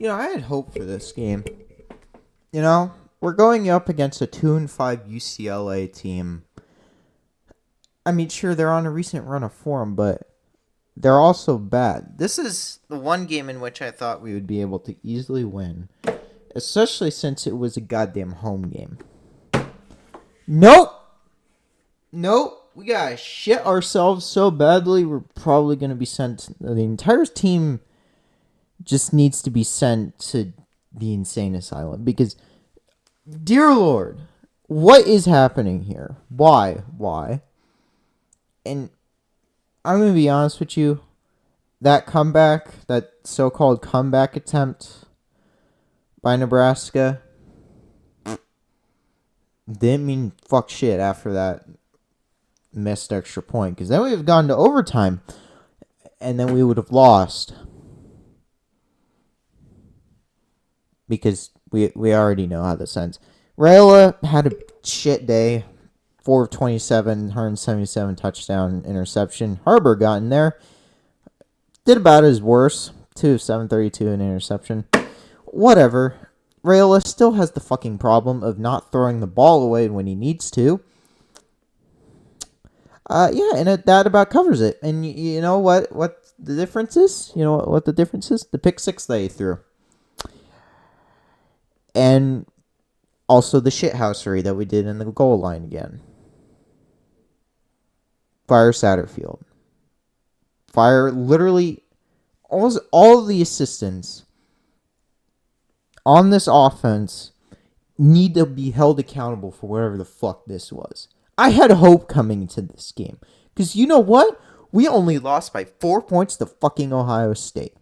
I had hope for this game. We're going up against a 2-5 UCLA team. I mean, sure, they're on a recent run of form, but they're also bad. This is the one game in which I thought we would be able to easily win, especially since it was a goddamn home game. Nope. We gotta shit ourselves so badly, we're probably gonna be sent. The entire team just needs to be sent to the insane asylum because, dear Lord, what is happening here? Why? And I'm gonna be honest with you, that so-called comeback attempt by Nebraska didn't mean fuck shit after that missed extra point, because then we would have gone to overtime and then we would have lost, because we already know how this ends. Rayla had a shit day. 4 of 27, 177 touchdown interception. Harbor got in there. Did about his worst. 2 of 732 an interception. Whatever. Rayla still has the fucking problem of not throwing the ball away when he needs to. And that about covers it. And you know what the difference is? You know what the difference is? The pick six they threw. And also the shithousery that we did in the goal line again. Fire Satterfield. Fire literally all of the assistants on this offense need to be held accountable for whatever the fuck this was. I had hope coming into this game. Because you know what? We only lost by 4 points to fucking Ohio State.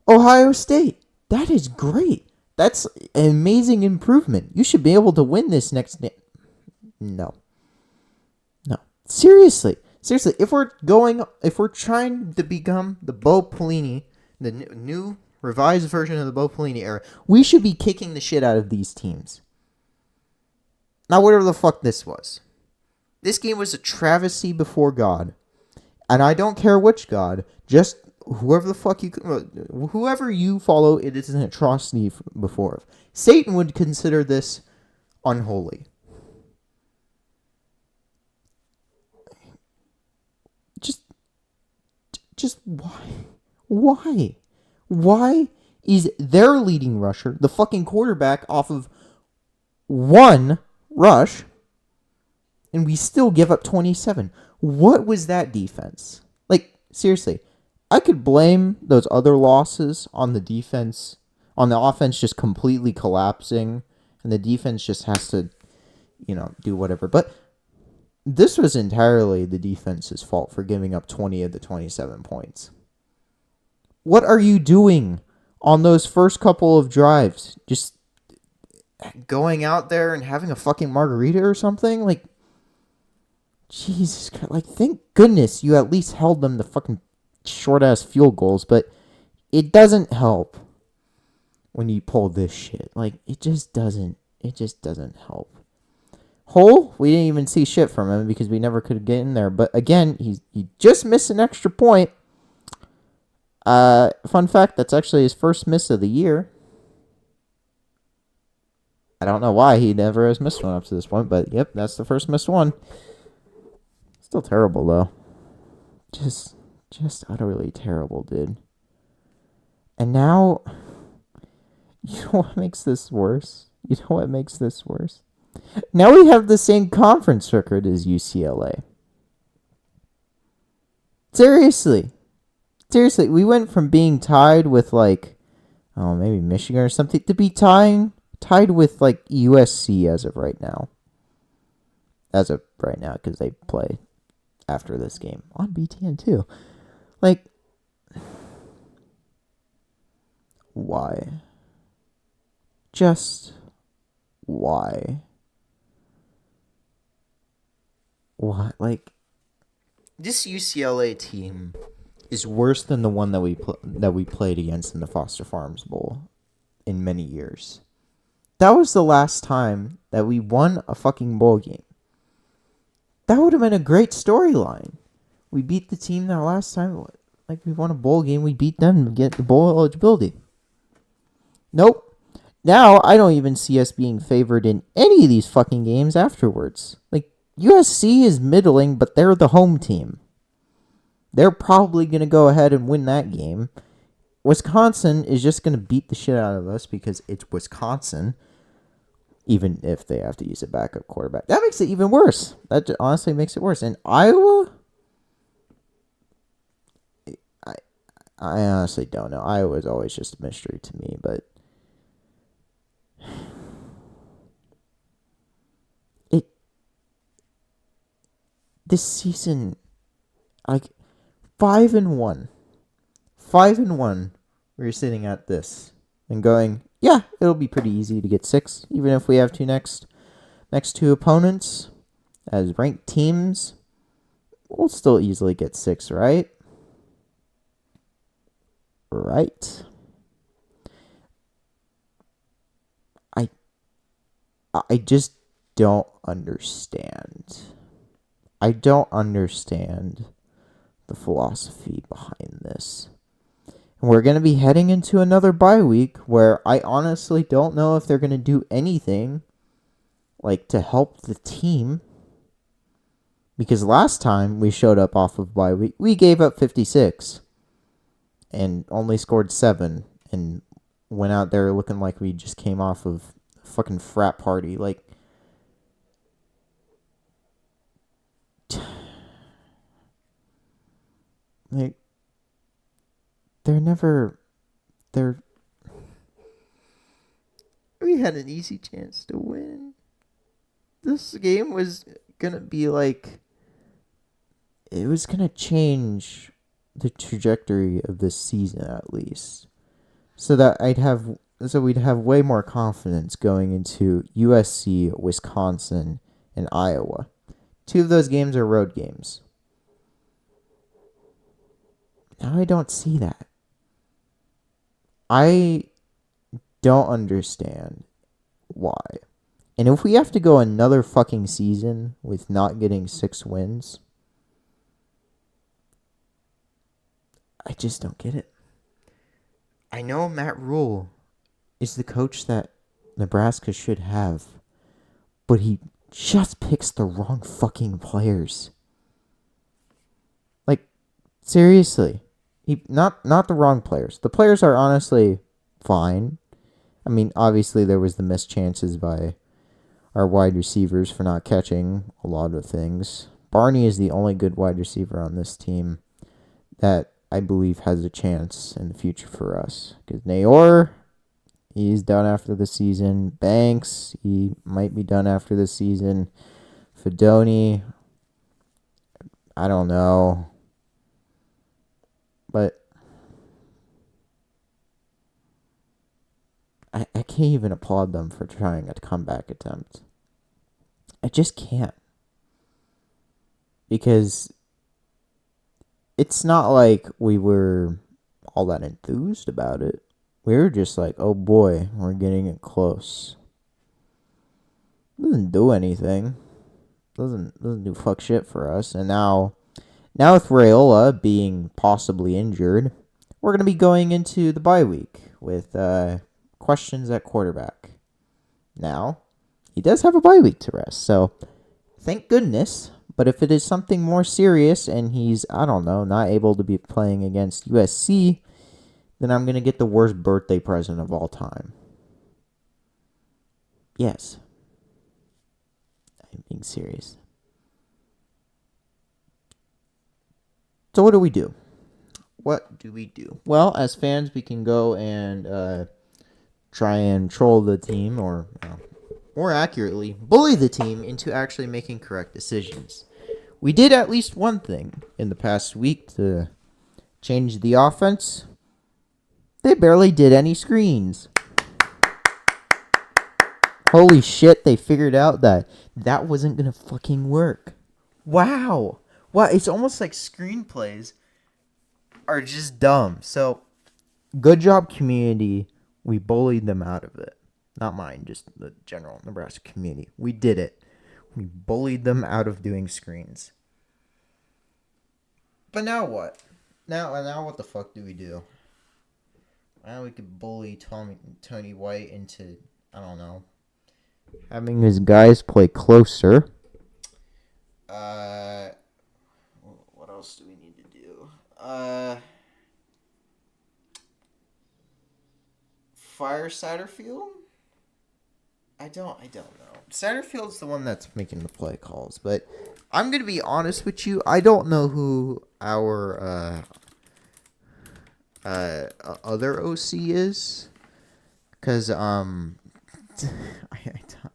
Ohio State. That is great. That's an amazing improvement. You should be able to win this next game. No. Seriously, if we're trying to become the Bo Pelini, the new revised version of the Bo Pelini era, we should be kicking the shit out of these teams. Not whatever the fuck this was. This game was a travesty before God. And I don't care which God, just whoever you follow, it is an atrocity before. Satan would consider this unholy. Just why? Why is their leading rusher, the fucking quarterback, off of one rush, and we still give up 27? What was that defense? Like, seriously, I could blame those other losses on the defense, on the offense just completely collapsing, and the defense just has to, do whatever. But this was entirely the defense's fault for giving up 20 of the 27 points. What are you doing on those first couple of drives? Just going out there and having a fucking margarita or something? Like, Jesus Christ. Like, thank goodness you at least held them to fucking short-ass field goals, but it doesn't help when you pull this shit. Like, it just doesn't help. Hole, we didn't even see shit from him because we never could get in there. But again, he just missed an extra point. Fun fact, that's actually his first miss of the year. I don't know why he never has missed one up to this point, but yep, that's the first missed one. Still terrible though. Just utterly terrible, dude. And now, you know what makes this worse? Now we have the same conference record as UCLA. Seriously, we went from being tied with maybe Michigan or something to be tied with USC as of right now. Because they play after this game on BTN too. Why? Just why? What? This UCLA team is worse than the one that we played against in the Foster Farms Bowl in many years. That was the last time that we won a fucking bowl game. That would have been a great storyline. We beat the team that last time, we won a bowl game. We beat them to get the bowl eligibility. Nope. Now I don't even see us being favored in any of these fucking games afterwards. Like, USC is middling, but they're the home team. They're probably going to go ahead and win that game. Wisconsin is just going to beat the shit out of us because it's Wisconsin, even if they have to use a backup quarterback. That makes it even worse. That honestly makes it worse. And Iowa, I, I honestly don't know. Iowa is always just a mystery to me, but it this season, like 5-1, 5-1. We're sitting at this and going, yeah, it'll be pretty easy to get 6, even if we have next two opponents as ranked teams. We'll still easily get 6, right? Right. I just don't understand. I don't understand the philosophy behind this. And we're going to be heading into another bye week where I honestly don't know if they're going to do anything like to help the team. Because last time we showed up off of bye week, we gave up 56 and only scored 7 and went out there looking like we just came off of a fucking frat party. Like, they're we had an easy chance to win. This game was gonna be like, it was gonna change the trajectory of this season at least, so we'd have way more confidence going into USC, Wisconsin, and Iowa. 2 of those games are road games. Now I don't see that. I don't understand why. And if we have to go another fucking season with not getting 6 wins, I just don't get it. I know Matt Rule is the coach that Nebraska should have, but he just picks the wrong fucking players. Like, seriously. Not the wrong players. The players are honestly fine. I mean, obviously there was the missed chances by our wide receivers for not catching a lot of things. Barney is the only good wide receiver on this team that I believe has a chance in the future for us. Because Nayor, he's done after the season. Banks, he might be done after the season. Fedoni, I don't know. But I can't even applaud them for trying a comeback attempt. I just can't. Because it's not like we were all that enthused about it. We were just like, oh boy, we're getting it close. Doesn't do anything. Doesn't do fuck shit for us. And now with Raiola being possibly injured, we're gonna be going into the bye week with questions at quarterback. Now, he does have a bye week to rest, so thank goodness. But if it is something more serious and he's, I don't know, not able to be playing against USC, then I'm going to get the worst birthday present of all time. Yes. I'm being serious. So what do we do? What do we do? Well, as fans, we can go and try and troll the team, or more accurately, bully the team into actually making correct decisions. We did at least one thing in the past week to change the offense. They barely did any screens. Holy shit, they figured out that wasn't going to fucking work. Wow. Wow, it's almost like screenplays are just dumb. So, good job, community. We bullied them out of it. Not mine, just the general Nebraska community. We did it. We bullied them out of doing screens. But now what? Now what the fuck do we do? We could bully Tony White into, I don't know, having his guys play closer. What else do we need to do? Fire Satterfield? I don't know. Satterfield's the one that's making the play calls, but I'm gonna be honest with you. I don't know who our other OC is, because I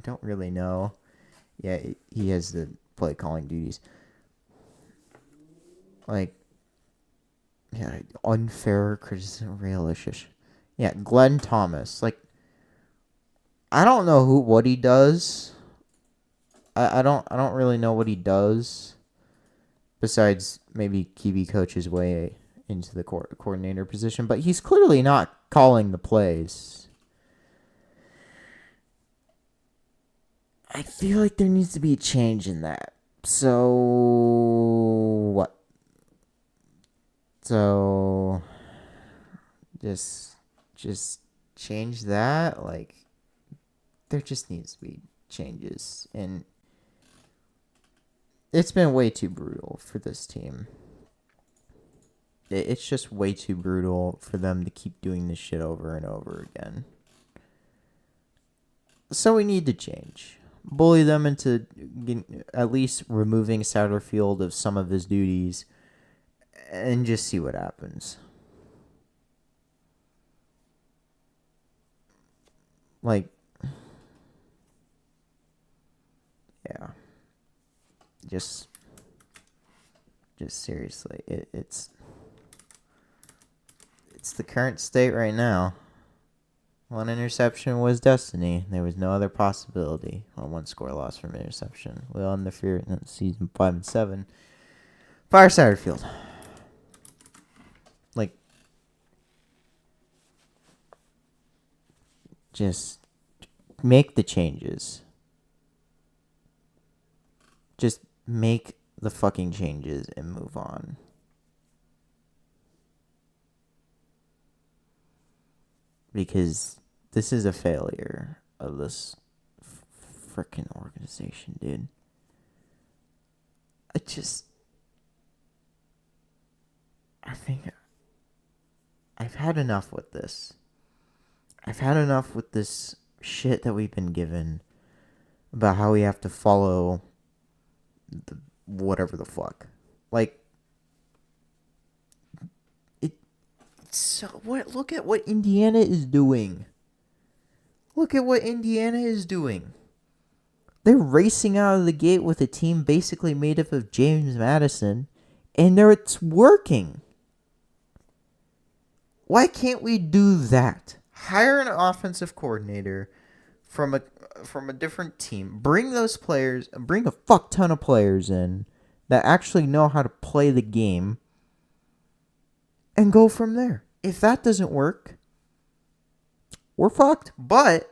don't really know. Yeah, he has the play calling duties. Like, yeah, unfair criticism, realistic. Yeah, Glenn Thomas. Like, I don't know what he does. I don't really know what he does. Besides maybe QB coach his way into the coordinator position, but he's clearly not calling the plays. I feel like there needs to be a change in that. So what? So just change that. Like, there just needs to be changes, and it's been way too brutal for this team. It's just way too brutal for them to keep doing this shit over and over again. So we need to change. Bully them into at least removing Satterfield of some of his duties and just see what happens. Like, yeah. Just seriously, it's the current state right now. One interception was destiny. There was no other possibility. One score loss from interception. We'll end the fear in season 5 and 7. Fire Satterfield. Like, just make the changes. Just make the fucking changes and move on. Because this is a failure of this freaking organization, dude. I think I've had enough with this. I've had enough with this shit that we've been given about how we have to follow whatever the fuck. Like, so what? Look at what Indiana is doing. Look at what Indiana is doing. They're racing out of the gate with a team basically made up of James Madison, and it's working. Why can't we do that? Hire an offensive coordinator from a different team. Bring those players, bring a fuck ton of players in that actually know how to play the game, and go from there. If that doesn't work, we're fucked. But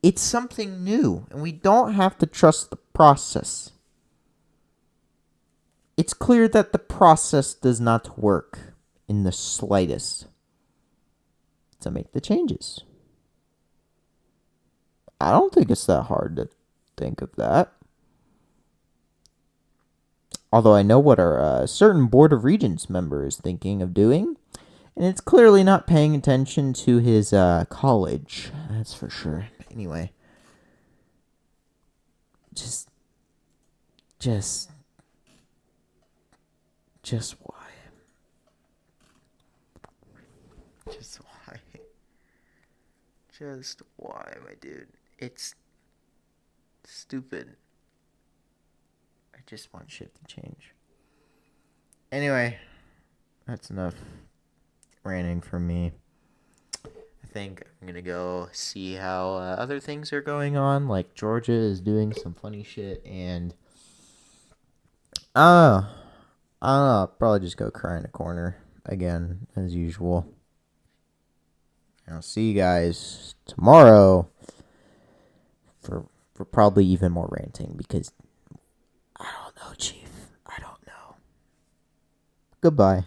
it's something new, and we don't have to trust the process. It's clear that the process does not work in the slightest. So make the changes. I don't think it's that hard to think of that. Although I know what our certain Board of Regents member is thinking of doing. And it's clearly not paying attention to his college. That's for sure. Anyway. Just why? Just why? Just why, my dude? It's stupid. I just want shit to change. Anyway, that's enough ranting from me. I think I'm gonna go see how other things are going on. Like, Georgia is doing some funny shit, and I don't know. Probably just go cry in a corner again, as usual. I'll see you guys tomorrow for probably even more ranting, because I don't know, Chief. I don't know. Goodbye.